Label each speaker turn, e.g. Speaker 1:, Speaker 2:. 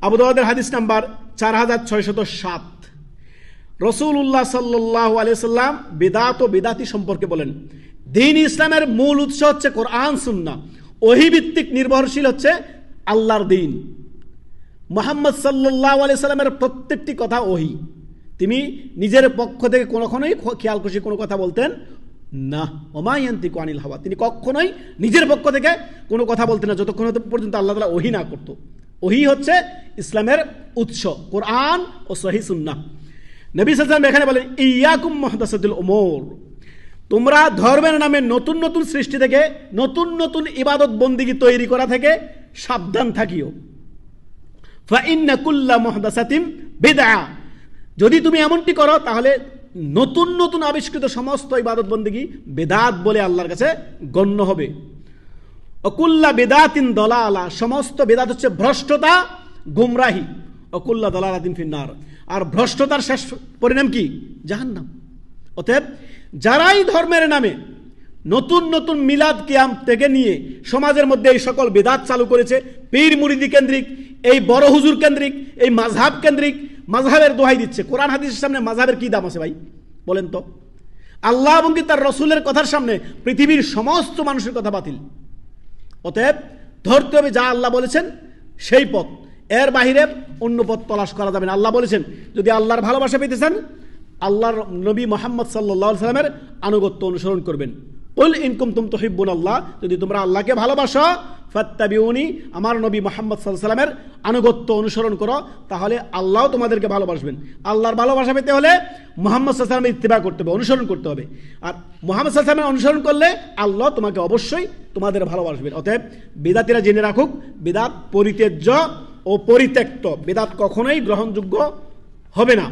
Speaker 1: আবু দাউদের হাদিস নাম্বার 4607। রাসূলুল্লাহ সাল্লাল্লাহু আলাইহি সাল্লাম বিদআত ও বিদআতি সম্পর্কে বলেন, দ্বীন ইসলামের মূল উৎস হচ্ছে কোরআন সুন্নাহ, ওহী ভিত্তিক নির্ভরশীল হচ্ছে আল্লাহর দ্বীন। মুহাম্মদ সাল্লাল্লাহু আলাইহি সাল্লামের প্রত্যেকটি কথা ওহী। তিনি নিজের পক্ষ থেকে কখনোই খেয়াল খুশি কোনো কথা বলতেন না। ওমা ইয়ান্তিকু আনিল হাওয়া, তিনি কখনোই নিজের পক্ষ থেকে কোনো কথা বলতেন না যতক্ষণ পর্যন্ত আল্লাহ তাআলা ওহী না করত। ওহী হচ্ছে ইসলামের উৎস, কোরআন ও সহিহ সুন্নাহ। নবী সাল্লাল্লাহু আলাইহি ওয়াসাল্লাম এখানে বলেন, ইয়াকুম মুহদাসাতুল উমুর, তোমরা ধর্মের নামে নতুন নতুন সৃষ্টি থেকে, নতুন নতুন ইবাদত বন্দিগি তৈরি করা থেকে সাবধান থাকিও। ফাইন্না কুল্লা মুহদাসাতিন বিদআ, যদি তুমি এমনটি করো তাহলে নতুন নতুন আবিষ্কৃত সমস্ত ইবাদত বন্দিগি বেদাত বলে আল্লাহর কাছে গণ্য হবে। অকুল্লা বেদাতিন দলালা, সমস্ত বেদাত হচ্ছে ভ্রষ্টতা, গুমরাহি। অকুল্লা দলালাতিন ফিন্নার, আর ভ্রষ্টতার শেষ পরিণাম কি? জাহান্নাম। অতএব যারাই ধর্মের নামে নতুন নতুন মিলাদ কিয়াম থেকে নিয়ে সমাজের মধ্যে এই সকল বেদাত চালু করেছে, পীর মুরিদি কেন্দ্রিক, এই বড় হুজুর কেন্দ্রিক, এই মাযহাব কেন্দ্রিক, মাযহাবের দোহাই দিচ্ছে। কোরআন হাদিসের সামনে মাযহাবের কি দাম আছে ভাই বলেন তো? আল্লাহ এবং তার রসুলের কথার সামনে পৃথিবীর সমস্ত মানুষের কথা বাতিল। অতএব ধরতে হবে যা আল্লাহ বলেছেন সেই পথ, এর বাহিরে অন্য পথ তলাশ করা যাবে না। আল্লাহ বলেছেন, যদি আল্লাহর ভালোবাসা পেতে চান আল্লাহর নবী মুহাম্মদ সাল্লাল্লাহু আলাইহি সাল্লামের আনুগত্য অনুসরণ করবেন। কুল ইন কুনতুম তুহিব্বুনাল্লাহ, যদি তোমরা আল্লাহকে ভালোবাসো, ফাত্তাবিউনি, আমার নবী মুহাম্মদ সাল্লাল্লাহু আলাইহি সাল্লামের আনুগত্য অনুসরণ করো, তাহলে আল্লাহ তোমাদেরকে ভালোবাসবেন। আল্লাহর ভালোবাসা পেতে হলে মুহাম্মদ সাল্লাল্লাহু আলাইহি সাল্লামের ইত্তিবা করতে হবে, অনুসরণ করতে হবে। আর মুহাম্মদ সাল্লাল্লাহু আলাইহি সাল্লামের অনুসরণ করলে আল্লাহ তোমাকে অবশ্যই তোমাদের ভালোবাসবেন। অতএব বিদাতীরা জেনে রাখুক, বিদাত পরিত্যাজ্য ও পরিত্যক্ত, বিদাত কখনোই গ্রহণযোগ্য হবে না।